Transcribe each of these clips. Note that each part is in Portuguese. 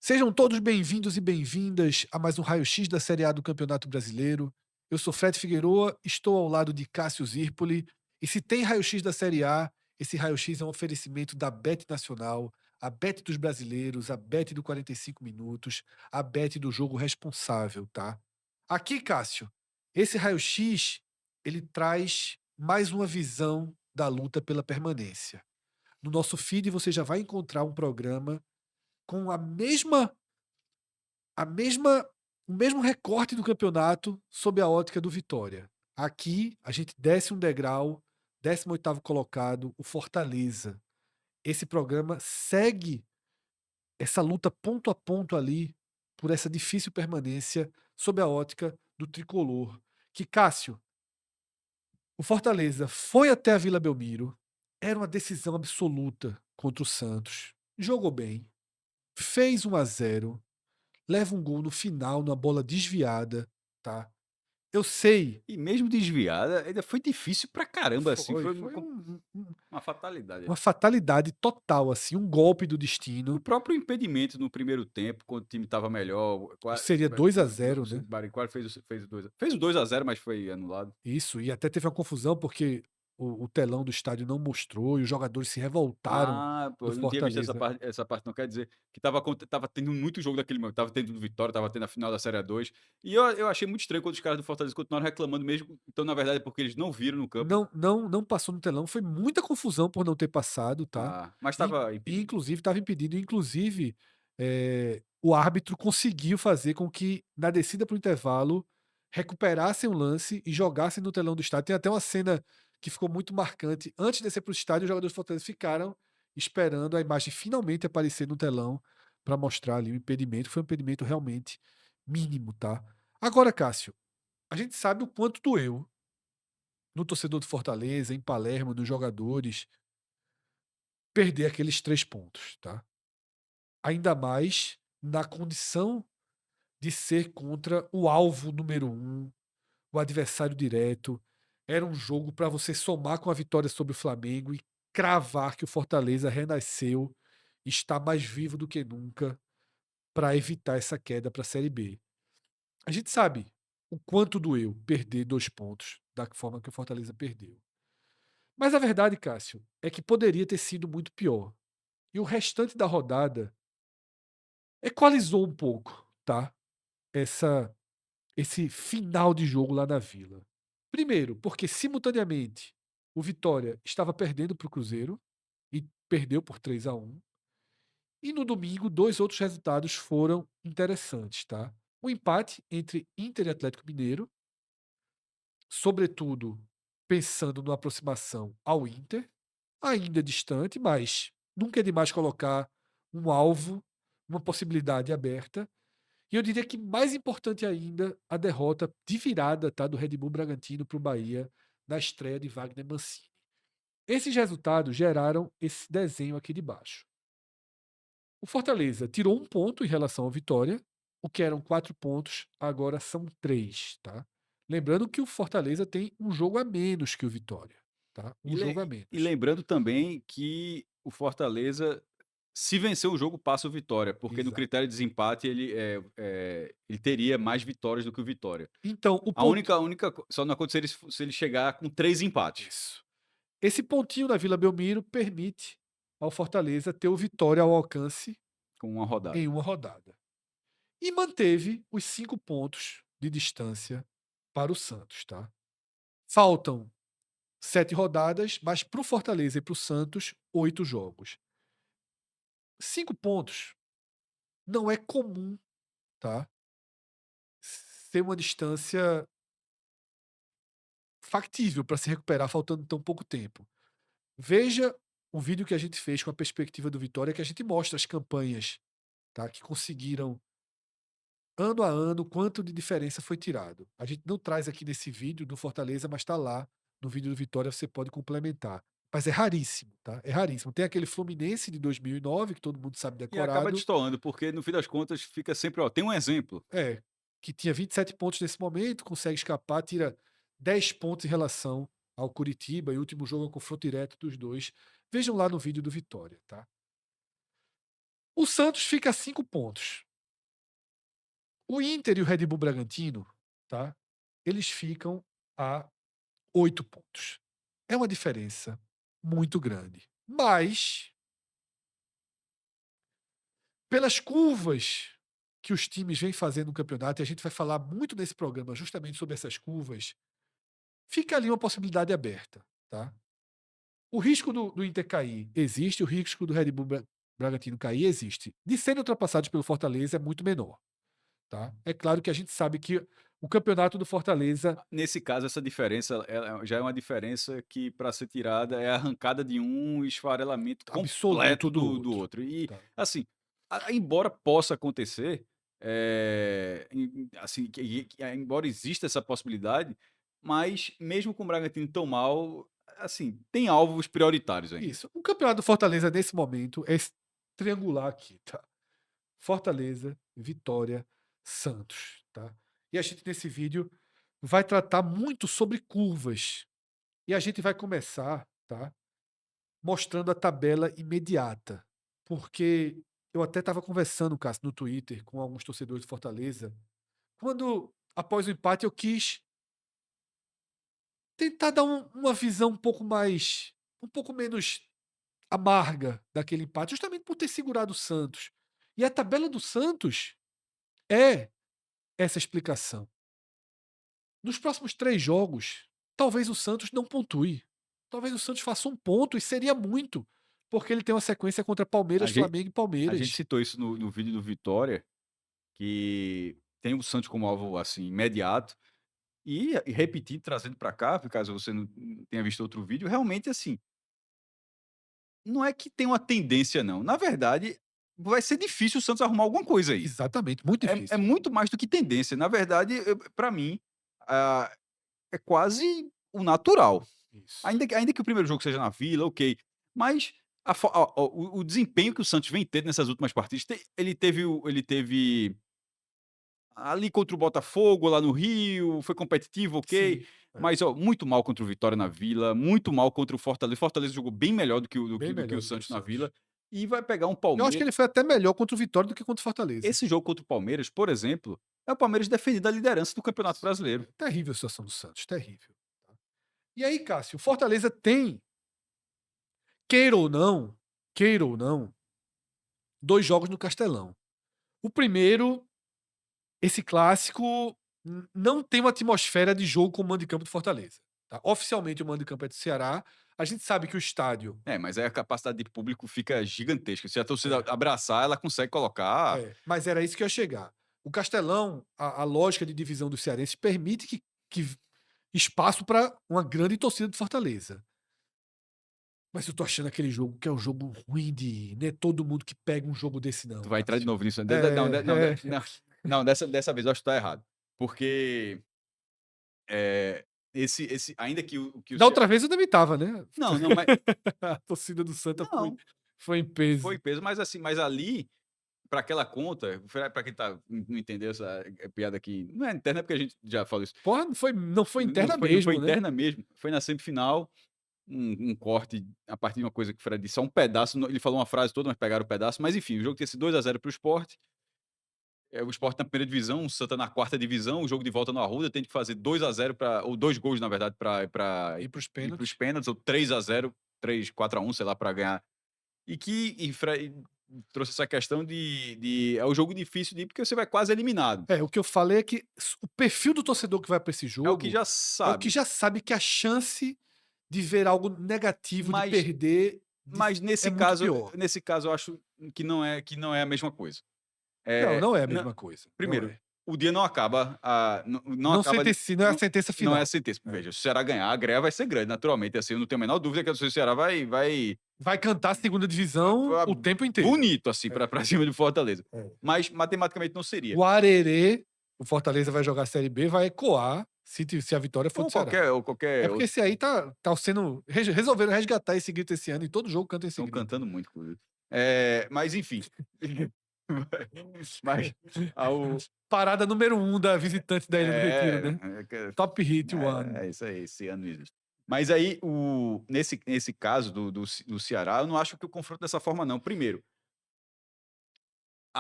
Sejam todos bem-vindos e bem-vindas a mais um raio-x da Série A do Campeonato Brasileiro. Eu sou Fred Figueroa, estou ao lado de Cássio Zirpoli. E se tem raio-x da Série A, esse raio-x é um oferecimento da Bet Nacional, a Bet dos brasileiros, a Bet do 45 minutos, a Bet do jogo responsável, tá? Aqui, Cássio, esse raio-x ele traz mais uma visão da luta pela permanência. No nosso feed você já vai encontrar um programa com a mesma o mesmo recorte do campeonato sob a ótica do Vitória. Aqui a gente desce um degrau, 18º colocado, o Fortaleza. Esse programa segue essa luta ponto a ponto ali por essa difícil permanência sob a ótica do tricolor. Que Cássio, o Fortaleza foi até a Vila Belmiro, era uma decisão absoluta contra o Santos. Jogou bem, fez 1-0, leva um gol no final, numa bola desviada, tá. Eu sei, E mesmo desviada, ainda foi difícil pra caramba, assim, foi foi foi uma fatalidade. uma fatalidade total, assim, um golpe do O destino. próprio impedimento no primeiro tempo, quando o time estava melhor, Seria 2-0, né. o Bariquara fez o 2-0, mas foi anulado. Isso, e até teve uma confusão, porque o telão do estádio não mostrou e os jogadores se revoltaram Ah, pô, do eu não tinha visto Fortaleza. essa parte não, quer dizer que estava tendo muito jogo daquele momento, estava tendo do Vitória, estava tendo a final da Série A2, e eu achei muito estranho quando os caras do Fortaleza continuaram reclamando mesmo, então na verdade é porque eles não viram no campo. Não passou no telão, foi muita confusão por não ter passado, tá. Ah, mas E estava e impedido. inclusive estava impedido, inclusive, o árbitro conseguiu fazer com que na descida para o intervalo recuperassem o lance e jogassem no telão do estádio. Tem até uma cena que ficou muito marcante, antes de descer para o estádio, os jogadores do Fortaleza ficaram esperando a imagem finalmente aparecer no telão para mostrar ali o impedimento, foi um impedimento realmente mínimo, tá. Agora, Cássio, a gente sabe o quanto doeu no torcedor do Fortaleza, em Palermo, nos jogadores, perder aqueles 3 pontos, tá. Ainda mais na condição de ser contra o alvo número um, o adversário direto. Era um jogo para você somar com a vitória sobre o Flamengo e cravar que o Fortaleza renasceu, está mais vivo do que nunca para evitar essa queda para a Série B. A gente sabe o quanto doeu perder 2 pontos da forma que o Fortaleza perdeu. Mas a verdade, Cássio, é que poderia ter sido muito pior. E o restante da rodada equalizou um pouco, tá? Essa esse final de jogo lá na Vila. Primeiro, porque simultaneamente o Vitória estava perdendo para o Cruzeiro e perdeu por 3-1. E no domingo, 2 outros resultados foram interessantes, tá? O empate entre Inter e Atlético Mineiro, sobretudo pensando na aproximação ao Inter, ainda distante, mas nunca é demais colocar um alvo, uma possibilidade aberta. E eu diria que mais importante ainda, a derrota de virada, tá, do Red Bull Bragantino para o Bahia na estreia de Wagner Mancini. Esses resultados geraram esse desenho aqui de baixo. O Fortaleza tirou um ponto em relação ao Vitória, o que eram 4 pontos, agora são 3, tá? Lembrando que o Fortaleza tem um jogo a menos que o Vitória, tá? E, Um jogo a menos. lembrando também que o Fortaleza, se vencer o jogo, passa o Vitória, porque no Exato. critério de desempate ele teria mais vitórias do que o Vitória. Então, o A ponto. só não aconteceria se ele chegar com 3 empates, Isso. Esse pontinho na Vila Belmiro permite ao Fortaleza ter o Vitória ao alcance com uma rodada. em uma rodada. E manteve os 5 pontos de distância para o Santos, tá? Faltam 7 rodadas, mas para o Fortaleza e para o Santos, 8 jogos. 5 pontos não é comum, tá? Ser uma distância factível para se recuperar faltando tão pouco tempo. Veja o vídeo que a gente fez com a perspectiva do Vitória, que a gente mostra as campanhas, tá? Que conseguiram ano a ano, quanto de diferença foi tirado. A gente não traz aqui nesse vídeo do Fortaleza, mas está lá no vídeo do Vitória, você pode complementar. Mas é raríssimo, tá? É raríssimo. Tem aquele Fluminense de 2009, que todo mundo sabe E acaba decorado, destoando, porque no fim das contas fica sempre, ó, tem um exemplo, que tinha 27 pontos nesse momento, consegue escapar, tira 10 pontos em relação ao Curitiba, e o último jogo é um confronto direto dos dois. Vejam lá no vídeo do Vitória, tá? O Santos fica a 5 pontos. O Inter e o Red Bull Bragantino, tá? Eles ficam a 8 pontos. É uma diferença muito grande. Mas, pelas curvas que os times vêm fazendo no campeonato, e a gente vai falar muito nesse programa justamente sobre essas curvas, fica ali uma possibilidade aberta, tá? O risco do Inter cair existe, o risco do Red Bull Bragantino cair existe. De serem ultrapassados pelo Fortaleza é muito menor, tá? É claro que a gente sabe que o campeonato do Fortaleza Nesse caso, essa diferença já é uma diferença que, para ser tirada, é a arrancada de um e esfarelamento completo absoluto do do outro, outro. E, tá? assim, embora possa acontecer, assim, embora exista essa possibilidade, mas mesmo com o Bragantino tão mal, assim, tem alvos prioritários ainda. Isso. O campeonato do Fortaleza nesse momento é esse triangular aqui, tá? Fortaleza, Vitória, Santos, tá? E a gente nesse vídeo vai tratar muito sobre curvas. E a gente vai começar, tá? Mostrando a tabela imediata. Porque eu até estava conversando, Cássio, no Twitter com alguns torcedores do Fortaleza, quando após o empate eu quis tentar dar uma visão um pouco menos amarga daquele empate, justamente por ter segurado o Santos. E a tabela do Santos é essa explicação. Nos próximos 3 jogos, talvez o Santos não pontue. Talvez o Santos faça um ponto e seria muito, porque ele tem uma sequência contra A Palmeiras, gente, Flamengo e a gente Palmeiras. citou isso no vídeo do Vitória, que tem o Santos como alvo assim imediato. E repetindo, trazendo para cá, caso você não tenha visto outro vídeo, realmente, assim, não é que tem uma tendência não, na verdade, vai ser difícil o Santos arrumar alguma coisa aí. Exatamente, muito É difícil. muito mais do que tendência, na verdade, para mim, ah, é quase o natural. Isso. Ainda que o primeiro jogo seja na Vila, ok, mas o desempenho que o Santos vem tendo nessas últimas partidas, ele teve ali contra o Botafogo, lá no Rio, foi competitivo, ok. Sim, é, Mas, ó, muito mal contra o Vitória na Vila, muito mal contra o Fortaleza. O Fortaleza jogou bem melhor do que o, do bem que, do que o melhor do que o Santos na Santos. Vila. E vai pegar um Eu acho que Palmeiras. ele foi até melhor contra o Vitória do que contra o Fortaleza. Esse jogo contra o Palmeiras, por exemplo, é o Palmeiras defendendo a liderança do Campeonato Brasileiro. É terrível a situação do Santos, terrível. Tá? E aí, Cássio, o Fortaleza tem, queira ou não, queira ou não, 2 jogos no Castelão. O primeiro, esse clássico não tem uma atmosfera de jogo como o mando de campo do Fortaleza. Tá? Oficialmente o mando de campo é do Ceará. A gente sabe que o estádio. É, mas aí a capacidade de público fica gigantesca. Se a torcida É, abraçar, ela consegue colocar. mas era isso que eu ia chegar. O Castelão, a lógica de divisão dos cearenses permite que espaço para uma grande torcida do Fortaleza. Mas eu tô achando aquele jogo que é um jogo ruim de ir. Não é todo mundo que pega um jogo desse, Tu não, vai entrar de Cássio. novo nisso. Não, É, não, é, não, não, dessa vez eu acho que tá errado. Porque é, ainda que o Da outra vez eu também tava, né? Não, não, mas A torcida do Santa não, foi em foi peso. peso, mas assim, mas ali, para aquela conta, para quem não entendeu essa piada aqui, não é interna porque a gente já falou isso. Porra, não foi interna Não foi mesmo, né? interna mesmo, foi na semifinal, um corte a partir de uma coisa que o Fred disse, só um pedaço, ele falou uma frase toda, mas pegaram o pedaço, mas enfim, o jogo tinha sido 2-0 para o Sport. O Sport na primeira divisão, o Santa na quarta divisão, o jogo de volta no Arruda tem que fazer 2-0 ou 2 gols, na verdade, para Ir pros ir para os pênaltis. pênaltis, ou 3-0, 3-4-1, sei lá, para ganhar. E trouxe essa questão é o jogo difícil de ir, porque você vai quase eliminado. É, o que eu falei é que o perfil do torcedor que vai para esse É o que jogo já é o que sabe. já sabe que a chance de ver algo negativo, de Mas, perder, mas é muito pior. nesse caso, eu acho que não é a mesma coisa. Não, É, não é a mesma coisa. Não primeiro, é. o dia não acaba, não Não, acaba, não é a não, sentença não é a final. sentença. É. Veja, se o Ceará ganhar, a greve vai ser grande, naturalmente. Assim, eu não tenho a menor dúvida que o Ceará vai Vai cantar a segunda divisão o tempo inteiro. bonito, assim, É, para cima do Fortaleza. é. Mas matematicamente não seria. O Arerê, o Fortaleza vai jogar a Série B, vai ecoar se a vitória for Ou do Ceará. qualquer É porque outro. esse aí tá sendo. Resolveram resgatar esse grito esse ano e todo jogo canta esse Estão grito. cantando muito, inclusive. Mas enfim. Mas ao Parada número 1 da visitante da Ilha do Retiro, é, né? Top Hit One. isso aí, esse ano existe. Mas aí, nesse caso do Ceará, eu não acho que o confronto dessa forma, não. Primeiro,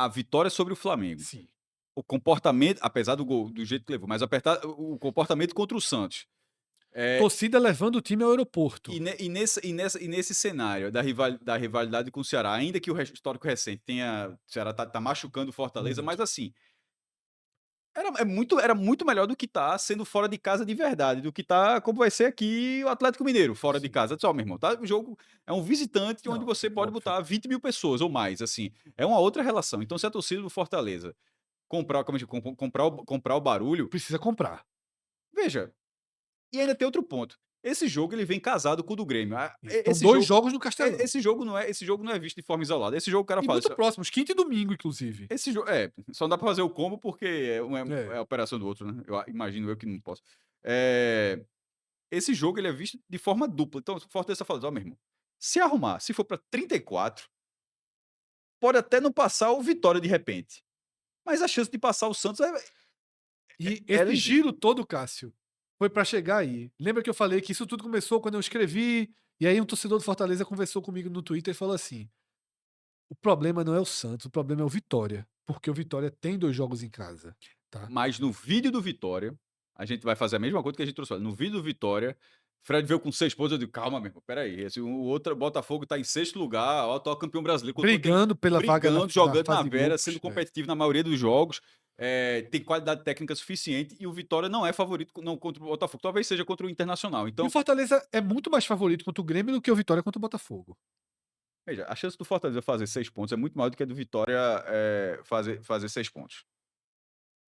a vitória sobre o Flamengo, Sim. o comportamento, apesar do gol, do jeito que levou, mas o comportamento contra o Santos. Torcida levando o time ao aeroporto. E nesse cenário da rivalidade com o Ceará, ainda que o histórico recente tenha. O Ceará tá machucando o Fortaleza, mas Muito. assim. Era muito melhor do que tá sendo fora de casa de verdade, do que tá como vai ser aqui o Atlético Mineiro, fora de Sim. casa. Só, meu irmão, tá? O jogo é um visitante onde Não, você pode óbvio. botar 20 mil pessoas ou mais, assim. É uma outra relação. Então, se a torcida do Fortaleza comprar o barulho, Precisa comprar. veja, e ainda tem outro ponto. Esse jogo ele vem casado com o do Grêmio. Isso. São 2 jogos no Castelão. Esse jogo não é visto de forma isolada. Esse jogo o cara E fala muito assim, próximos, quinta e domingo, inclusive. só não dá pra fazer o combo porque é É. a operação do outro, né? Imagino eu que não posso. Eh, Esse jogo ele é visto de forma dupla. Então, o Fortaleza fala assim: "Ó, meu irmão, se arrumar, se for pra 34, pode até não passar o Vitória de repente, mas a chance de passar o Santos E ela esse existe." giro todo, Cássio, foi pra chegar aí. Lembra que eu falei que isso tudo começou quando eu escrevi, e aí um torcedor do Fortaleza conversou comigo no Twitter e falou assim: "O problema não é o Santos, o problema é o Vitória, porque o Vitória tem 2 jogos em casa", tá. Mas no vídeo do Vitória, a gente vai fazer a mesma coisa que a gente trouxe. Olha, no vídeo do Vitória, Fred veio com 6 pontos. Eu digo, calma, meu irmão, peraí. O outro Botafogo tá em sexto lugar, ó, atual campeão brasileiro. Brigando pela vaga Brigando, na jogando na fase de Vera, sendo grupos. É. competitivo na maioria dos jogos. Tem qualidade técnica suficiente e o Vitória não é favorito não contra o Botafogo. Talvez seja contra o Internacional. E o Então, Fortaleza é muito mais favorito contra o Grêmio do que o Vitória contra o Botafogo. veja, a chance do Fortaleza fazer 6 pontos é muito maior do que a do Vitória fazer 6 pontos.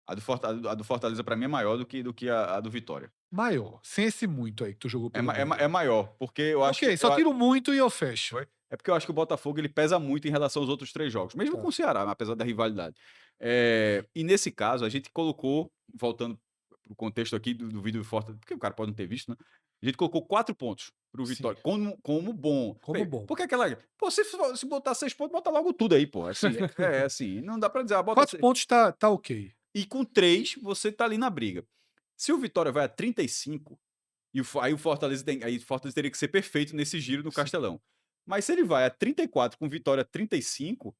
A do Fortaleza, para mim, é maior do que a do Vitória. Maior, sem esse muito aí que tu jogou pelo É meio. maior, porque eu acho que. Ok, só tiro muito e eu fecho. Foi? É porque eu acho que o Botafogo ele pesa muito em relação aos outros 3 jogos, mesmo com Tá. o Ceará, apesar da rivalidade. E nesse caso, a gente colocou, voltando para o contexto aqui do vídeo do Fortaleza, porque o cara pode não ter visto, né? A gente colocou 4 pontos para o Sim, Vitória, como bom. como bom. Porque aquela. Pô, se botar 6 pontos, bota logo tudo aí, pô. Assim, assim, não dá para dizer, bota 4 6. pontos tá ok. E com 3, você tá ali na briga. Se o Vitória vai a 35, aí o Fortaleza teria que ser perfeito nesse giro no Sim. Castelão. Mas se ele vai a 34 com Vitória 35,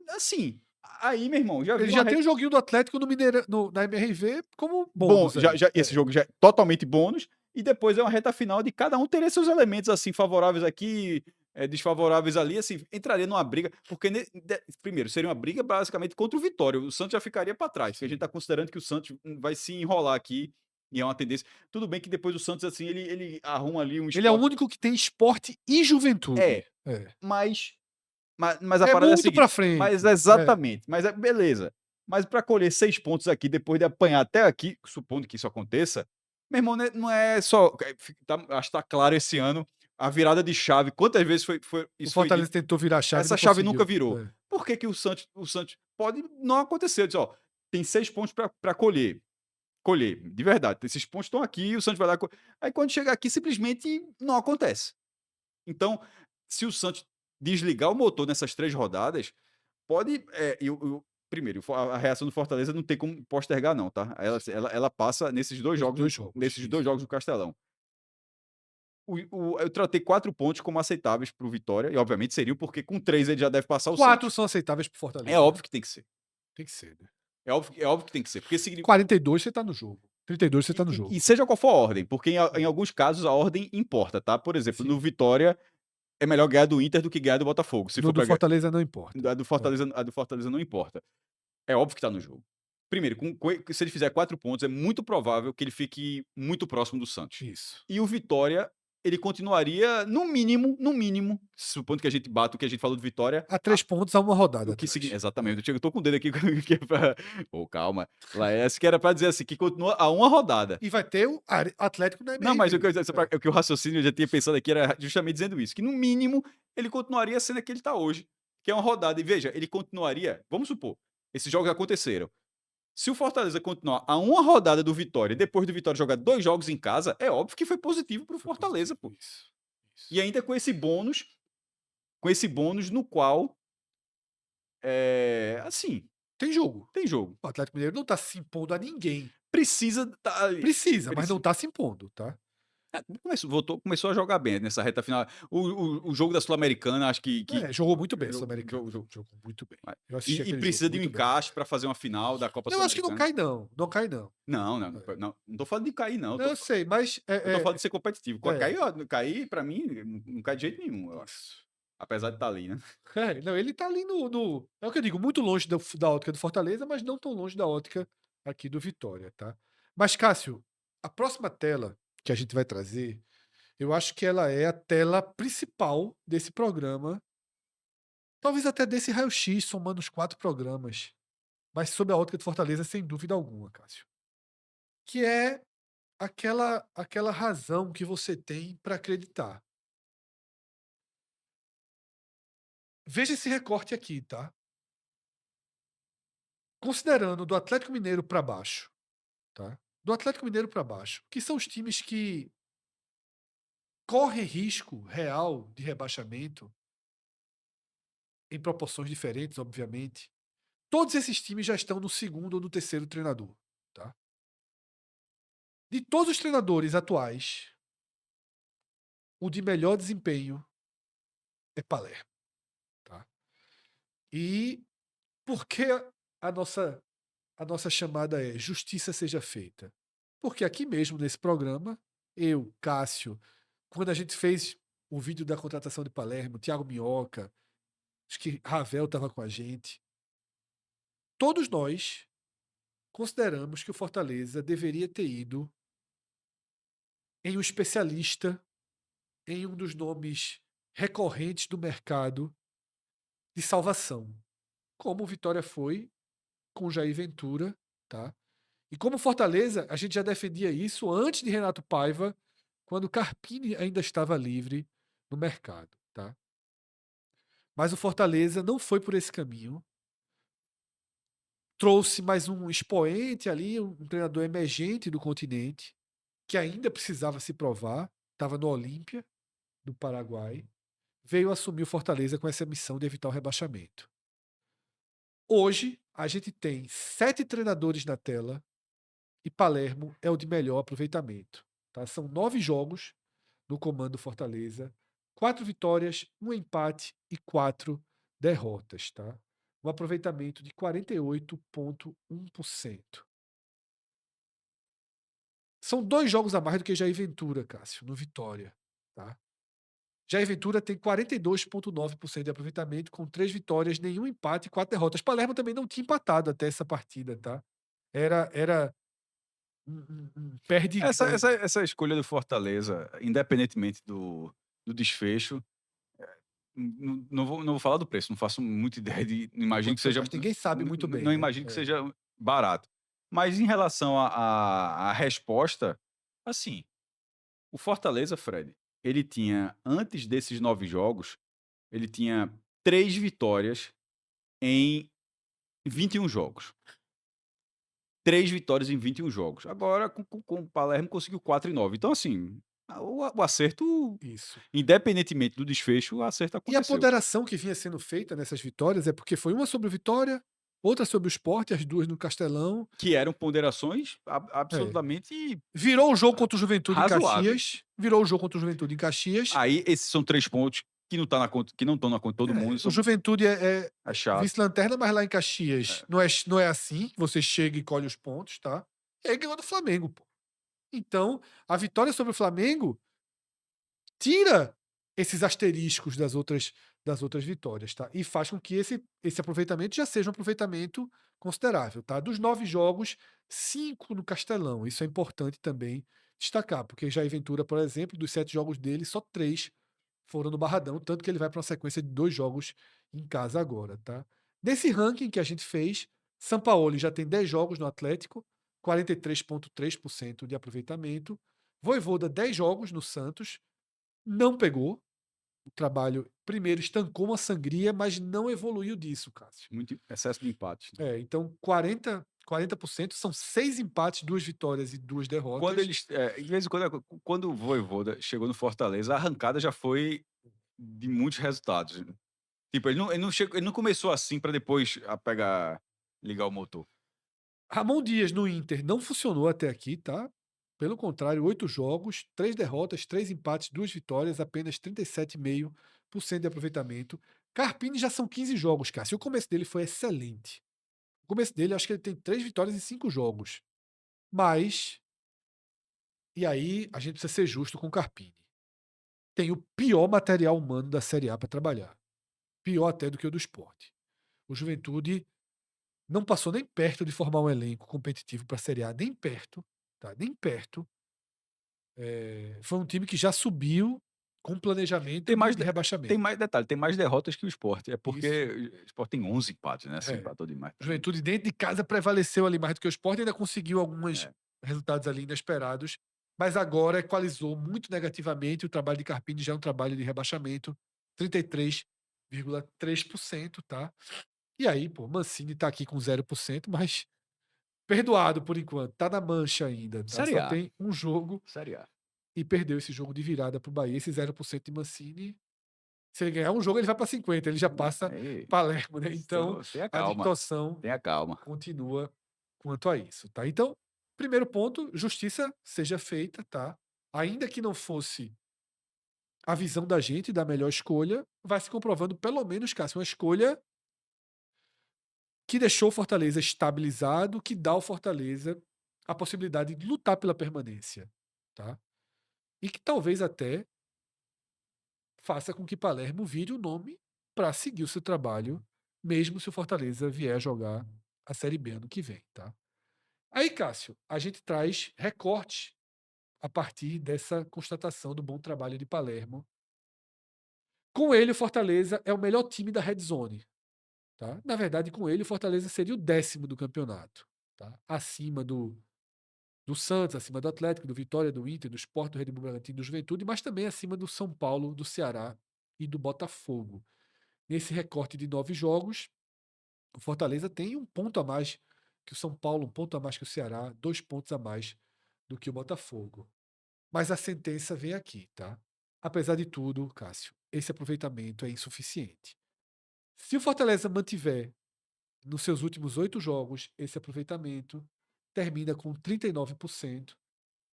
assim, aí, meu irmão, já Ele vira já uma tem o reta. joguinho do Atlético no Mineirão na MRV como Bom, bônus aí. esse jogo já é totalmente bônus, e depois é uma reta final de cada um ter seus elementos, assim, favoráveis aqui, desfavoráveis ali, assim, entraria numa briga, porque, primeiro, seria uma briga basicamente contra o Vitória, o Santos já ficaria para trás, porque a Sim. gente tá considerando que o Santos vai se enrolar aqui, e é uma tendência. Tudo bem que depois o Santos, assim, ele arruma ali um Ele é o spot. único que tem esporte e juventude. É, É. mas a É parada é a muito pra seguinte, mas frente. É. exatamente, beleza. Mas para colher 6 pontos aqui, depois de apanhar até aqui, supondo que isso aconteça, meu irmão, não é só, acho que tá claro esse ano, a virada de chave, quantas vezes O isso foi dito, Fortaleza tentou virar a chave e essa não chave nunca conseguiu. virou. É. Por que que o Santos pode não acontecer? Diz, ó, tem 6 pontos para colher, de verdade, esses pontos estão aqui, o Santos vai lá, aí quando chega aqui, simplesmente não acontece. Então, se o Santos desligar o motor nessas 3 rodadas, pode, primeiro, a reação do Fortaleza não tem como postergar não, tá? Ela passa nesses 2 Nos jogos 2 jogos, nesses 2 isso. jogos do Castelão. Eu tratei 4 pontos como aceitáveis para o Vitória, e obviamente seriam, porque com 3 ele já deve passar o 4 Santos. são aceitáveis pro É Fortaleza, né. óbvio que tem que ser. Tem que ser, né. É óbvio que tem que ser, porque signi 42 você tá no jogo. 32 você tá no e jogo. seja qual for a ordem, porque em É. alguns casos a ordem importa, tá? Por exemplo, no Sim. Vitória, é melhor ganhar do Inter do que ganhar do Botafogo, se No for do pra ganhar. Fortaleza não importa. É. A do Fortaleza não importa. É óbvio que tá no jogo. Primeiro, se ele fizer 4 pontos, é muito provável que ele fique muito próximo do Santos. Isso. E o Vitória, ele continuaria, no mínimo, supondo que a gente bata o que a gente falou do Vitória, A 3 pontos a uma rodada o que significa. atrás. Exatamente, eu tô com o dedo aqui que é pra. Ô, calma. Laércio, que era pra dizer assim, que continua a uma rodada. E vai ter o Atlético na Não, mas o que, MRV. É. o que o raciocínio eu já tinha pensado aqui era justamente dizendo isso, que no mínimo ele continuaria sendo que ele tá hoje, que é uma rodada. E veja, ele continuaria, vamos supor, esses jogos aconteceram. Se o Fortaleza continuar a uma rodada do Vitória e depois do Vitória jogar 2 jogos em casa, é óbvio que foi positivo para o Foi Fortaleza, positivo. pô. Isso. E Isso. ainda com esse bônus no qual, assim, Tem jogo. tem jogo. O Atlético Mineiro não tá se impondo a ninguém. Precisa tá ali. Precisa, mas não tá se impondo, tá. Começou a jogar bem nessa reta final. O jogo da Sul-Americana, acho que Jogou muito bem, jo Sul-Americano. jo jo Jogou muito bem. Mas Eu assisti e aquele jogo precisa de um muito bem. encaixe para fazer uma final da Copa Eu acho que não Sul-Americana. cai não, não cai não. Não, não, É. não tô falando de cair não, Não, eu sei, mas eu tô falando de ser competitivo. é, Cair pra mim não cai de jeito nenhum, eu acho. isso. Apesar de estar ali, né. Não, ele tá ali é o que eu digo, muito longe da ótica do Fortaleza, mas não tão longe da ótica aqui do Vitória, tá. Mas Cássio, a próxima tela que a gente vai trazer, eu acho que ela é a tela principal desse programa, talvez até desse raio-x somando os 4 programas, mas sob a ótica do Fortaleza sem dúvida alguma, Cássio. Que é aquela razão que você tem para acreditar. Veja esse recorte aqui, tá. Considerando do Atlético Mineiro para baixo, tá, do Atlético Mineiro para baixo, que são os times que correm risco real de rebaixamento, em proporções diferentes, obviamente, todos esses times já estão no segundo ou no terceiro treinador, tá. De todos os treinadores atuais, o de melhor desempenho é Palermo, tá. E por que a nossa a nossa chamada é justiça seja feita? Porque aqui mesmo nesse programa, eu, Cássio, quando a gente fez o vídeo da contratação de Palermo, Thiago Minhoca, acho que Ravel estava com a gente, todos nós consideramos que o Fortaleza deveria ter ido em um especialista, em um dos nomes recorrentes do mercado de salvação, como o Vitória foi com o Jair Ventura, tá? E como Fortaleza, a gente já defendia isso antes de Renato Paiva, quando Carpini ainda estava livre no mercado, tá? Mas o Fortaleza não foi por esse caminho. Trouxe mais um expoente ali, um treinador emergente do continente, que ainda precisava se provar, estava no Olímpia, do Paraguai, veio assumir o Fortaleza com essa missão de evitar o rebaixamento. Hoje, a gente tem 7 treinadores na tela e Palermo é o de melhor aproveitamento. Tá? São 9 jogos no comando do Fortaleza, 4 vitórias, um empate e 4 derrotas. Tá? Um aproveitamento de 48,1%. São 2 jogos a mais do que Jair Ventura, Cássio, no Vitória. Tá? Jair Ventura tem 42,9% de aproveitamento, com 3 vitórias, nenhum empate e 4 derrotas. Palermo também não tinha empatado até essa partida, tá? Era perde. Essa escolha do Fortaleza, independentemente do desfecho, não vou falar do preço, não faço muita ideia de não imagino que Quanto foi, seja mas ninguém sabe muito bem, não né? imagino que seja barato. Mas em relação à resposta, assim, o Fortaleza, Fred, ele tinha antes desses 9 jogos, ele tinha 3 vitórias em 21 jogos. 3 vitórias em 21 jogos. Agora com o Palermo conseguiu 4 em 9. Então assim, o acerto, Isso. independentemente do desfecho, o acerto E a aconteceu. ponderação que vinha sendo feita nessas vitórias é porque foi uma sobre o Vitória, outra sobre o Sport, as duas no Castelão. Que eram ponderações É. absolutamente Virou o jogo contra o Juventude em razoáveis. Caxias. Virou o jogo contra o Juventude em Caxias. Aí esses são 3 pontos que não tá na conta, que não estão na conta de todo mundo, O são Juventude é chato. vice-lanterna, mas lá em Caxias É. não é assim. Você chega e colhe os pontos, tá? E aí ganhou do Flamengo, pô. Então, a vitória sobre o Flamengo tira esses asteriscos das outras vitórias, tá? E faz com que esse aproveitamento já seja um aproveitamento considerável, tá? Dos 9 jogos, 5 no Castelão. Isso é importante também destacar, porque Jair Ventura, por exemplo, dos 7 jogos dele, só 3 foram no Barradão, tanto que ele vai para uma sequência de 2 jogos em casa agora, tá? Nesse ranking que a gente fez, Sampaoli já tem 10 jogos no Atlético, 43,3% de aproveitamento. Vojvoda, 10 jogos no Santos, não pegou. O trabalho, primeiro, estancou uma sangria, mas não evoluiu disso, Cássio. Muito excesso de empates, né. Então 40% são 6 empates, 2 vitórias e 2 Quando derrotas. eles de vez em quando o Vojvoda chegou no Fortaleza, a arrancada já foi de muitos resultados, né. Tipo, ele não começou assim pra depois ligar o motor. Ramon Dias no Inter não funcionou até aqui, tá? Pelo contrário, 8 jogos, 3 derrotas, 3 empates, 2 vitórias, apenas 37,5% de aproveitamento. Carpini já são 15 jogos, Cássio. O começo dele foi excelente. O começo dele, acho que ele tem 3 vitórias em 5 jogos. Mas, e aí a gente precisa ser justo com o Carpini. Tem o pior material humano da Série A para trabalhar. Pior até do que o do Sport. O Juventude não passou nem perto de formar um elenco competitivo para a Série A, nem perto, tá? Nem perto. Foi um time que já subiu com planejamento Tem de mais, de tem rebaixamento. mais detalhe, tem mais derrotas que o Sport. É porque Isso. o Sport tem 11 empates, né? Assim, É. empatou demais O também. Juventude dentro de casa prevaleceu ali mais do que o Sport, ainda conseguiu alguns É. resultados ali inesperados, mas agora equalizou muito negativamente. O trabalho de Carpini já é um trabalho de rebaixamento, 33,3%, tá? E aí, pô, Mancini tá aqui com 0%, mas perdoado por enquanto, tá na mancha ainda, tá? Série Só A. tem um jogo Série A. e perdeu esse jogo de virada pro Bahia, esse 0% de Mancini. Se ele ganhar um jogo, ele vai para 50, ele já passa Aí, Palermo, né? Então, tenha a calma. distorção Tenha calma. continua quanto a isso, tá? Então, primeiro ponto, justiça seja feita, tá? Ainda que não fosse a visão da gente da melhor escolha, vai se comprovando pelo menos, Cássio, uma escolha que deixou o Fortaleza estabilizado, que dá ao Fortaleza a possibilidade de lutar pela permanência, tá? E que talvez até faça com que Palermo vire o nome para seguir o seu trabalho, mesmo se o Fortaleza vier a jogar a Série B ano que vem, tá? Aí, Cássio, a gente traz recortes a partir dessa constatação do bom trabalho de Palermo. Com ele, o Fortaleza é o melhor time da Red Zone, tá? Na verdade, com ele, o Fortaleza seria o 10º do campeonato, tá? Acima do Santos, acima do Atlético, do Vitória, do Inter, do Sport, do Red Bull Bragantino, do Juventude, mas também acima do São Paulo, do Ceará e do Botafogo. Nesse recorte de 9 jogos, o Fortaleza tem um ponto a mais que o São Paulo, um ponto a mais que o Ceará, 2 pontos a mais do que o Botafogo. Mas a sentença vem aqui, tá? Apesar de tudo, Cássio, esse aproveitamento é insuficiente. Se o Fortaleza mantiver nos seus últimos 8 jogos esse aproveitamento, termina com 39%,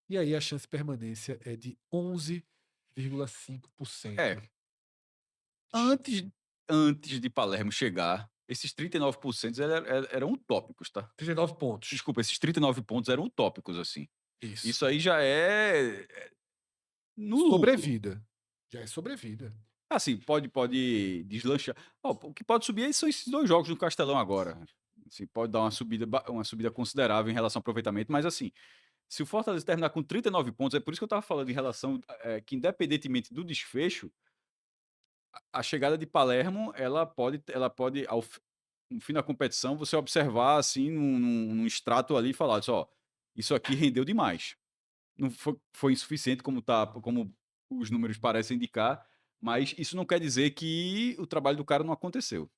e aí a chance de permanência é de 11,5% É, de antes, chance. antes de Palermo chegar, esses 39% eram utópicos, tá? 39 pontos. Desculpa, esses 39 pontos eram utópicos, assim. Isso. Isso aí já é no lucro. Sobrevida. Já é sobrevida. Assim, pode deslanchar. Ó, o que pode subir aí são esses 2 jogos do Castelão agora. Assim, pode dar uma subida considerável em relação ao aproveitamento, mas assim, se o Fortaleza terminar com 39 pontos, é por isso que eu estava falando em relação, que independentemente do desfecho, a chegada de Palermo, ela pode no fim da competição, você observar, assim, num extrato ali e falar: "Ó, isso aqui rendeu demais". Não foi insuficiente como os números parecem indicar, mas isso não quer dizer que o trabalho do cara não aconteceu.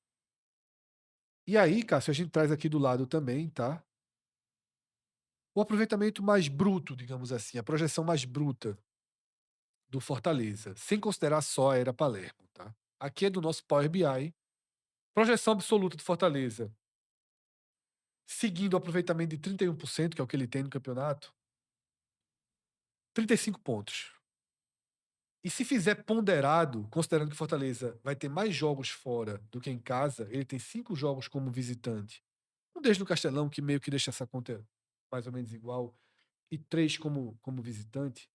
E aí, Cássio, a gente traz aqui do lado também, tá? O aproveitamento mais bruto, digamos assim, a projeção mais bruta do Fortaleza, sem considerar só a era Palermo, tá? Aqui é do nosso Power BI. Projeção absoluta do Fortaleza, seguindo o aproveitamento de 31%, que é o que ele tem no campeonato, 35 pontos. E se fizer ponderado, considerando que o Fortaleza vai ter mais jogos fora do que em casa, ele tem 5 jogos como visitante. Um deles no Castelão, que meio que deixa essa conta mais ou menos igual, e 3 como visitante,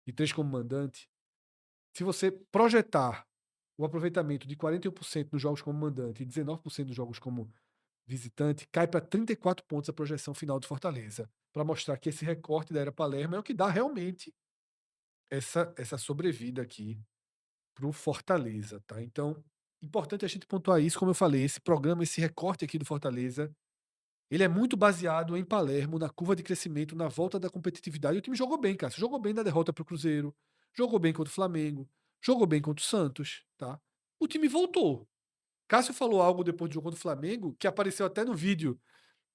e 3 como mandante. Se você projetar o aproveitamento de 41% nos jogos como mandante e 19% nos jogos como visitante, cai para 34 pontos a projeção final do Fortaleza, para mostrar que esse recorte da era Palermo é o que dá realmente essa sobrevida aqui para o Fortaleza, tá? Então, importante a gente pontuar isso, como eu falei, esse programa, esse recorte aqui do Fortaleza, ele é muito baseado em Palermo, na curva de crescimento, na volta da competitividade. O time jogou bem, cara. Jogou bem na derrota para o Cruzeiro, jogou bem contra o Flamengo, jogou bem contra o Santos, tá? O time voltou. Cássio falou algo depois do jogo contra o Flamengo, que apareceu até no vídeo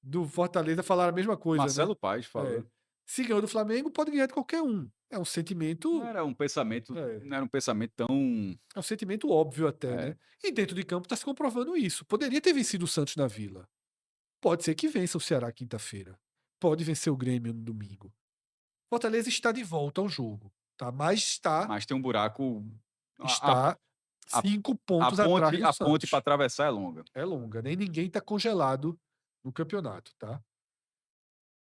do Fortaleza, falaram a mesma coisa, né? Marcelo Paes É. falando. Se ganhou do Flamengo, pode ganhar de qualquer um. É um sentimento. É, Não era um pensamento tão. é um sentimento óbvio até, né? É, E dentro de campo está se comprovando isso. Poderia ter vencido o Santos na Vila. Pode ser que vença o Ceará quinta-feira. Pode vencer o Grêmio no domingo. Fortaleza está de volta ao jogo, tá? Mas está Mas tem um buraco. A, a, está a, 5 a pontos atrás ponte, do a ponte para Santos. atravessar é longa. É longa, nem ninguém está congelado no campeonato, tá?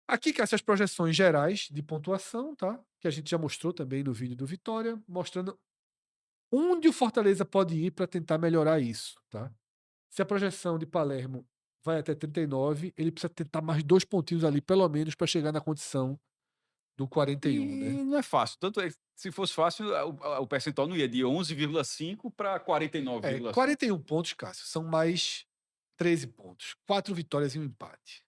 Aqui que essas projeções gerais de pontuação, tá? Que a gente já mostrou também no vídeo do Vitória, mostrando onde o Fortaleza pode ir para tentar melhorar isso, tá? Se a projeção de Palermo vai até 39, ele precisa tentar mais 2 pontinhos ali, pelo menos, para chegar na condição do 41, né? E não é fácil. Tanto é, se fosse fácil, o percentual não ia de 11,5 para É, 49,5. 41 pontos, Cássio, são mais 13 pontos. 4 vitórias e um empate.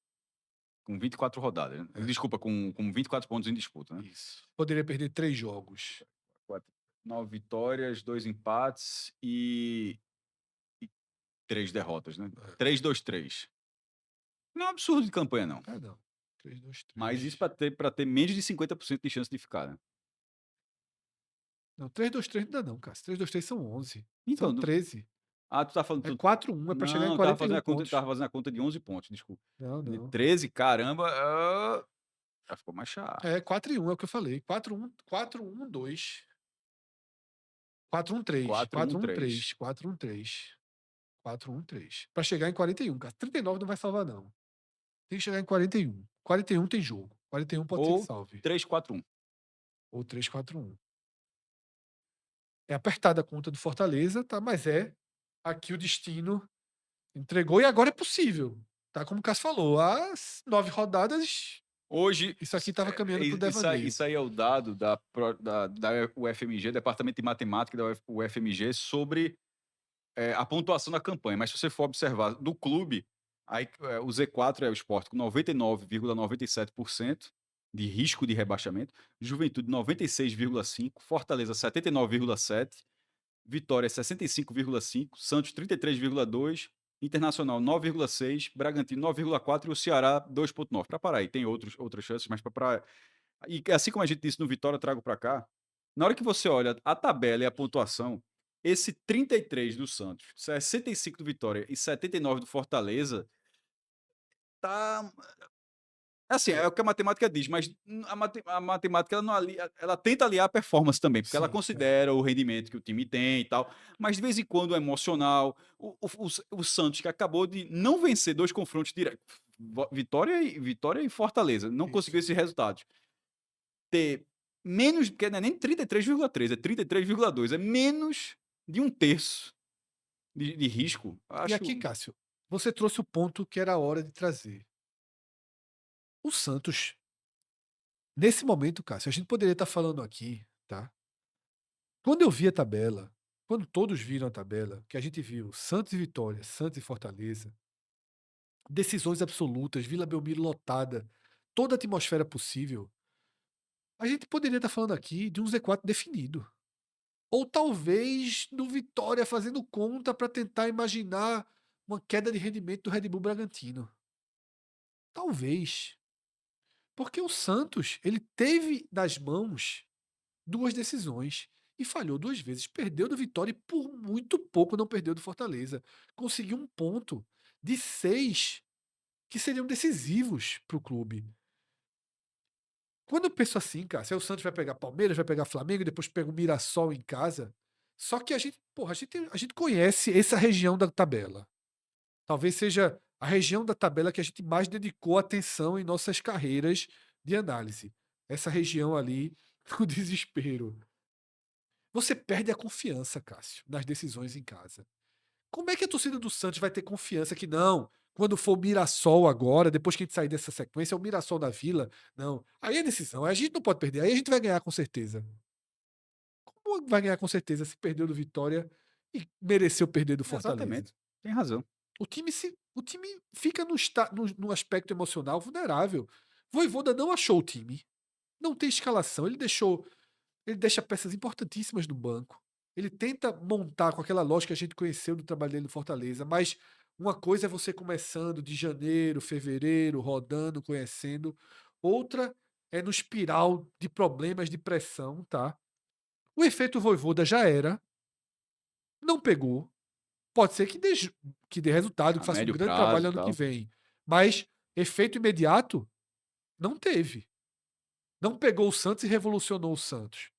Com 24 rodadas, né? É, Desculpa, com 24 pontos em disputa, né? isso. Poderia perder 3 jogos. 9 vitórias, 2 empates e 3 derrotas, né? É. 3-2-3. Não é um absurdo de campanha, não. Ah, não. 3, 2, Mas isso 3. para ter menos de 50% de chance de ficar, né? Não, 3, 2, 3 não dá não, Cássio. 3, 2, 3 são 11. Então, São 13. tu tá falando. É 4, 1, é para chegar em Não, eu tava fazendo 41 a conta, pontos. tava fazendo a conta de 11 pontos, desculpa. Não, De não. 13, caramba, já ficou mais chato. É 4 e 1, é o que eu falei. 4, 1, 4, 1, 2. 4, 1, 3. 4, 1, 4-1-3. 3. 4, 1, 3. 4, 1, 3. Para chegar em 41, cara. 39 não vai salvar, não. Tem que chegar em 41. 41 tem jogo. 41 pode ser que Ou salve. 3-4-1. Ou 3, 4, 1. É apertada a conta do Fortaleza, tá? Mas é aqui o destino entregou e agora é possível. Tá? Como o Cássio falou, as 9 rodadas, Hoje, isso aqui estava caminhando para o devaneio. isso aí é o dado da UFMG, Departamento de Matemática da UFMG, sobre a pontuação da campanha. Mas se você for observar do clube, aí, o Z4 é o Sport com 99,97% de risco de rebaixamento, Juventude 96,5%, Fortaleza 79,7%, Vitória 65,5%, Santos 33,2%, Internacional 9,6%, Bragantino 9,4% e o Ceará 2,9%. Para parar aí, tem outras chances, mas para. E assim como a gente disse no Vitória, eu trago para cá. Na hora que você olha a tabela e a pontuação, esse 33 do Santos, 65 do Vitória e 79 do Fortaleza, tá. Assim, é É, o que a matemática diz, mas a matemática ela, não ela tenta aliar a performance também, porque ela sim, é. considera o rendimento que o time tem e tal, mas de vez em quando é emocional. O Santos, que acabou de não vencer 2 confrontos diretos, Vitória e Fortaleza, não conseguiu Isso. esses resultados. Ter menos, porque não é nem 33,3, é 33,2, é menos de um terço de risco. E aqui, Acho. Cássio, você trouxe o ponto que era a hora de trazer. O Santos, nesse momento, Cássio, a gente poderia estar falando aqui, tá? Quando eu vi a tabela, quando todos viram a tabela, que a gente viu Santos e Vitória, Santos e Fortaleza, decisões absolutas, Vila Belmiro lotada, toda a atmosfera possível, a gente poderia estar falando aqui de um Z4 definido. Ou talvez do Vitória fazendo conta para tentar imaginar uma queda de rendimento do Red Bull Bragantino. Talvez. Porque o Santos, ele teve nas mãos 2 decisões e falhou 2 vezes. Perdeu do Vitória e por muito pouco não perdeu do Fortaleza. Conseguiu um ponto de 6 que seriam decisivos para o clube. Quando eu penso assim, cara, se o Santos vai pegar Palmeiras, vai pegar Flamengo, e depois pega o Mirassol em casa. Só que a gente, porra, a gente conhece essa região da tabela. Talvez seja a região da tabela que a gente mais dedicou atenção em nossas carreiras de análise. Essa região ali, o desespero. Você perde a confiança, Cássio, nas decisões em casa. Como é que a torcida do Santos vai ter confiança que não? Quando for o Mirassol agora, depois que a gente sair dessa sequência, é o Mirassol da Vila. Não. Aí é decisão. Aí a gente não pode perder. Aí a gente vai ganhar com certeza. Como vai ganhar com certeza se perdeu do Vitória e mereceu perder do Fortaleza? Exatamente. Tem razão. O time fica no aspecto emocional vulnerável. Voivoda não achou o time. Não tem escalação. Ele deixa peças importantíssimas no banco. Ele tenta montar com aquela lógica que a gente conheceu do trabalho dele no Fortaleza, mas uma coisa é você começando de janeiro, fevereiro, rodando, conhecendo. Outra é no espiral de problemas de pressão, tá? O efeito Voivoda já era, não pegou. Pode ser que dê resultado, que A faça um médio grande prazo trabalho e ano que tal. vem. Mas efeito imediato não teve. Não pegou o Santos e revolucionou o Santos.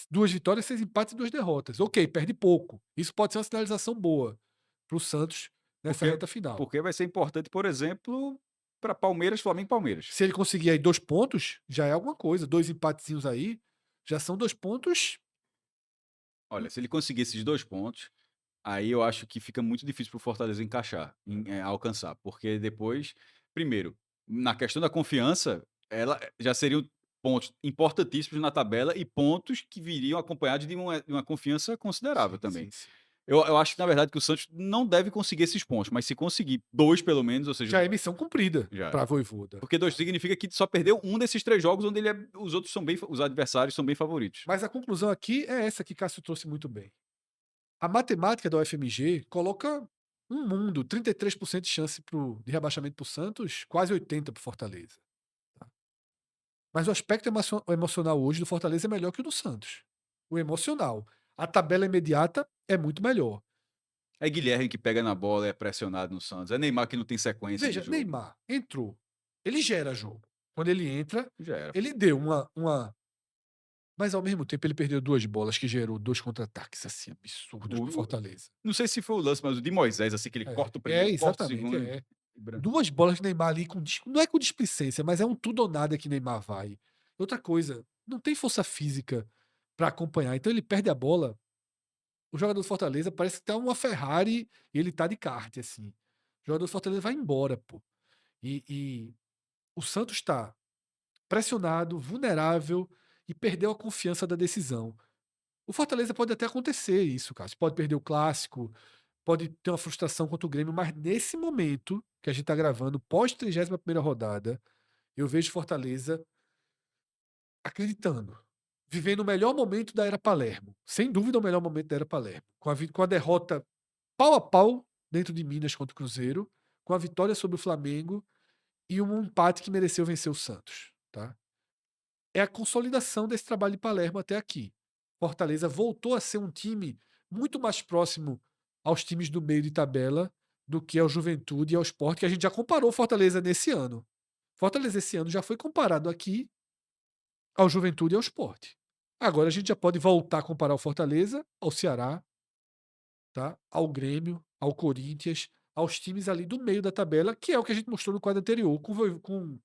2 vitórias, 6 empates e 2 derrotas. Ok, perde pouco. Isso pode ser uma sinalização boa para o Santos nessa Porque reta final. porque vai ser importante, por exemplo, para Palmeiras, Flamengo e Palmeiras. Se ele conseguir aí 2 pontos, já é alguma coisa. 2 empatezinhos aí, já são 2 pontos. Olha, se ele conseguir esses 2 pontos, aí eu acho que fica muito difícil para o Fortaleza encaixar, alcançar, porque depois, primeiro, na questão da confiança, ela já seriam pontos importantíssimos na tabela e pontos que viriam acompanhados de uma confiança considerável Sim, também. sim, sim. Eu acho que na verdade que o Santos não deve conseguir esses pontos, mas se conseguir 2 pelo menos, ou seja, Já é missão cumprida já. para Vojvoda. Porque 2 significa que só perdeu um desses 3 jogos onde os outros são bem os adversários são bem favoritos. Mas a conclusão aqui é essa que Cássio trouxe muito bem. A matemática da UFMG coloca um mundo, 33% de chance de rebaixamento para o Santos, quase 80% para o Fortaleza. Mas o aspecto emocional hoje do Fortaleza é melhor que o do Santos. O emocional. A tabela imediata é muito melhor. É Guilherme que pega na bola, é pressionado no Santos. É Neymar que não tem sequência de Veja, jogo. Neymar entrou. Ele gera jogo. Quando ele entra, Já era. ele deu uma. Mas ao mesmo tempo ele perdeu 2 bolas que gerou 2 contra-ataques assim absurdos pro O Fortaleza. não sei se foi o lance, mas o de Moisés, assim, que ele É, corta o primeiro, corta o exatamente, segundo é. e branco. 2 bolas de Neymar ali não é com displicência, mas é um tudo ou nada que Neymar vai. Outra coisa, não tem força física para acompanhar, então ele perde a bola. O jogador do Fortaleza parece que tá uma Ferrari e ele tá de kart, assim. O jogador do Fortaleza vai embora, pô. E o Santos tá pressionado, vulnerável e perdeu a confiança da decisão. O Fortaleza pode até acontecer isso, cara. Pode perder o clássico, pode ter uma frustração contra o Grêmio, mas nesse momento que a gente tá gravando, pós 31ª rodada, eu vejo Fortaleza acreditando, vivendo o melhor momento da era Palermo. Sem dúvida o melhor momento da era Palermo. Com a derrota pau a pau dentro de Minas contra o Cruzeiro, com a vitória sobre o Flamengo e um empate que mereceu vencer o Santos, tá? É a consolidação desse trabalho de Palermo até aqui. Fortaleza voltou a ser um time muito mais próximo aos times do meio de tabela do que ao Juventude e ao Sport, que a gente já comparou Fortaleza nesse ano. Fortaleza esse ano já foi comparado aqui ao Juventude e ao Sport. Agora a gente já pode voltar a comparar o Fortaleza ao Ceará, tá? Ao Grêmio, ao Corinthians, aos times ali do meio da tabela, que é o que a gente mostrou no quadro anterior. Com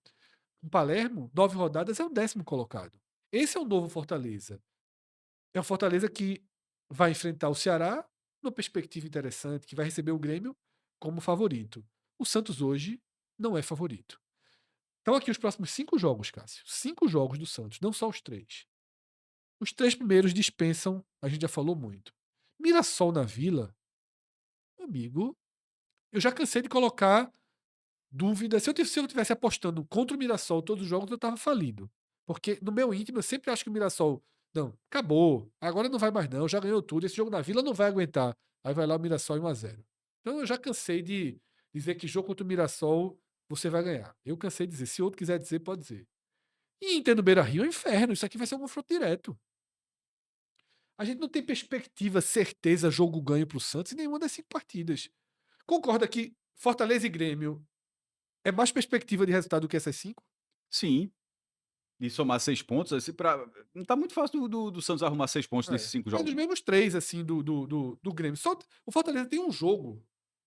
Palermo, 9 rodadas é o 10º colocado. Esse é o novo Fortaleza. É um Fortaleza que vai enfrentar o Ceará numa perspectiva interessante, que vai receber o Grêmio como favorito. O Santos hoje não é favorito. Então aqui os próximos 5 jogos, Cássio. 5 jogos do Santos, não só os 3. Os 3 primeiros dispensam, a gente já falou muito. Mirassol na Vila, amigo, eu já cansei de colocar dúvida. Se eu tivesse apostando contra o Mirassol todos os jogos, eu estava falido. Porque no meu íntimo, eu sempre acho que o Mirassol. Não, acabou. Agora não vai mais, não. Já ganhou tudo. Esse jogo na Vila não vai aguentar. Aí vai lá o Mirassol em 1-0. Então eu já cansei de dizer que jogo contra o Mirassol você vai ganhar. Eu cansei de dizer. Se outro quiser dizer, pode dizer. E Inter no Beira Rio é um inferno. Isso aqui vai ser um confronto direto. A gente não tem perspectiva, certeza, jogo ganho para o Santos em nenhuma das 5 partidas. Concorda que Fortaleza e Grêmio é mais perspectiva de resultado do que essas 5? Sim, de somar 6 pontos, assim, não tá muito fácil do Santos arrumar 6 pontos nesses É. 5 É jogos dos não. mesmos 3, assim, do Grêmio. Só o Fortaleza tem um jogo,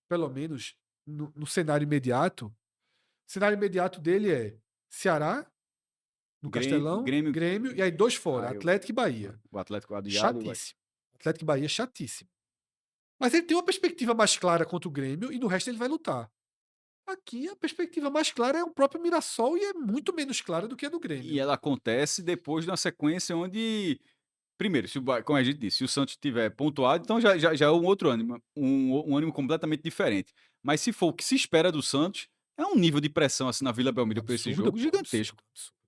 pelo menos, no cenário imediato. O cenário imediato dele é Ceará, no Castelão, Grêmio, Grêmio, e aí 2 fora, eu Atlético e Bahia. o Atlético adiado vai. Chatíssimo. Atlético e Bahia, chatíssimo. Mas ele tem uma perspectiva mais clara contra o Grêmio e no resto ele vai lutar. Aqui a perspectiva mais clara é o próprio Mirassol e é muito menos clara do que a do E Grêmio. ela acontece depois de uma sequência onde, primeiro, se o Ba como a gente disse, se o Santos tiver pontuado, então já é um outro ânimo, um ânimo completamente diferente. Mas se for o que se espera do Santos, é um nível de pressão, assim, na Vila Belmiro pra esse Absurdo, jogo pô, gigantesco. absurdo, absurdo.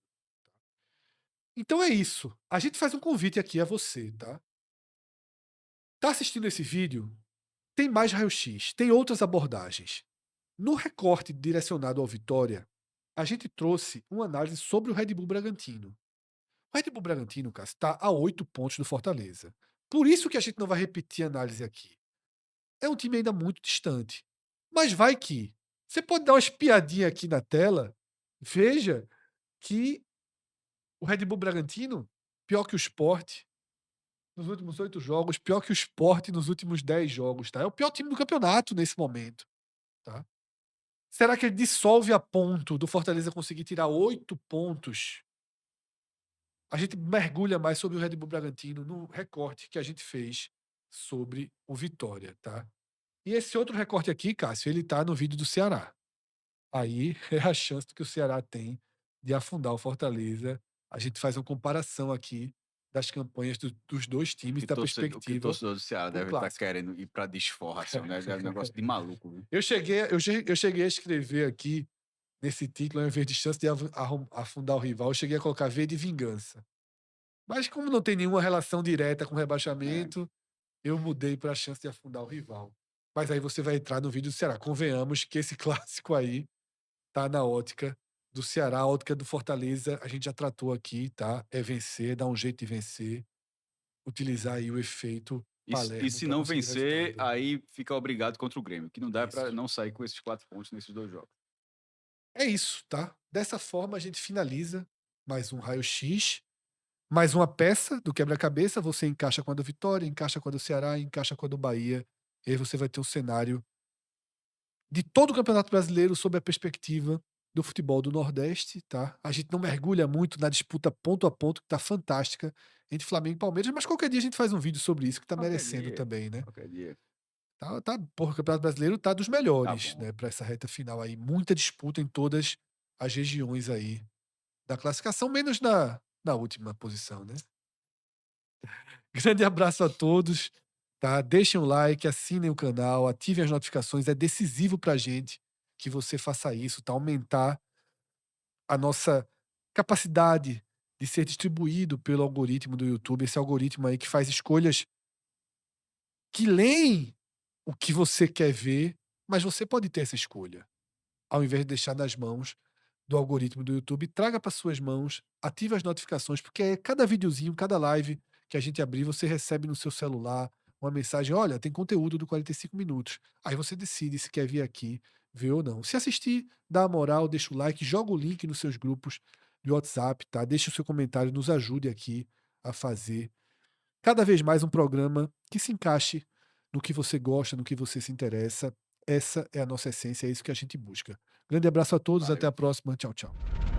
Então é isso. A gente faz um convite aqui a você, tá? Tá assistindo esse vídeo? Tem mais raio-x, tem outras abordagens. No recorte direcionado ao Vitória, a gente trouxe uma análise sobre o Red Bull Bragantino. O Red Bull Bragantino, cara, está a 8 pontos do Fortaleza. Por isso que a gente não vai repetir a análise aqui. É um time ainda muito distante. Mas vai que. Você pode dar uma espiadinha aqui na tela, veja que O Red Bull Bragantino, pior que o Sport nos últimos 8 jogos, pior que o Sport nos últimos 10 jogos, tá? É o pior time do campeonato nesse momento, tá? Será que ele dissolve a ponto do Fortaleza conseguir tirar 8 pontos? A gente mergulha mais sobre o Red Bull Bragantino no recorte que a gente fez sobre o Vitória, tá? E esse outro recorte aqui, Cássio, ele tá no vídeo do Ceará. Aí é a chance que o Ceará tem de afundar o Fortaleza. A gente faz uma comparação aqui das campanhas dos 2 times, da O que o perspectiva torcedor do Ceará pro deve estar clássico. querendo ir pra desforra, assim, né, é um negócio de maluco, viu. Eu cheguei a escrever aqui, nesse título, ao invés de chance de afundar o rival, eu cheguei a colocar V de vingança. Mas como não tem nenhuma relação direta com o É, rebaixamento, eu mudei para a chance de afundar o rival. Mas aí você vai entrar no vídeo do Ceará. Convenhamos que esse clássico aí tá na ótica do Ceará, a ótica do Fortaleza, a gente já tratou aqui, tá? É vencer, dar um jeito de vencer, utilizar aí o efeito e Palermo se para não conseguir vencer, resultado. aí fica obrigado contra o Grêmio, que não dá pra Isso. não sair com esses 4 pontos nesses 2 jogos. É isso, tá? Dessa forma a gente finaliza mais um raio-x, mais uma peça do quebra-cabeça, você encaixa com a do Vitória, encaixa com a do Ceará, encaixa com a do Bahia, e aí você vai ter um cenário de todo o Campeonato Brasileiro sob a perspectiva do futebol do Nordeste, tá? A gente não mergulha muito na disputa ponto a ponto, que tá fantástica, entre Flamengo e Palmeiras, mas qualquer dia a gente faz um vídeo sobre isso, que tá Qualquer merecendo dia, também, né? qualquer dia. Porra, o Campeonato Brasileiro tá dos Tá melhores, bom. né, pra essa reta final aí. Muita disputa em todas as regiões aí da classificação, menos na última posição, né? Grande abraço a todos, tá? Deixem o like, assinem o canal, ativem as notificações, é decisivo pra gente que você faça isso, tá? Aumentar a nossa capacidade de ser distribuído pelo algoritmo do YouTube, esse algoritmo aí que faz escolhas que leem o que você quer ver, mas você pode ter essa escolha. Ao invés de deixar nas mãos do algoritmo do YouTube, traga para suas mãos, ative as notificações, porque é cada videozinho, cada live que a gente abrir, você recebe no seu celular uma mensagem: olha, tem conteúdo do 45 minutos. Aí você decide se quer vir aqui ver ou não. Se assistir, dá a moral, deixa o like, joga o link nos seus grupos de WhatsApp, tá? Deixa o seu comentário, nos ajude aqui a fazer cada vez mais um programa que se encaixe no que você gosta, no que você se interessa. Essa é a nossa essência, é isso que a gente busca. Grande abraço a todos, até Valeu. a próxima. Tchau, tchau.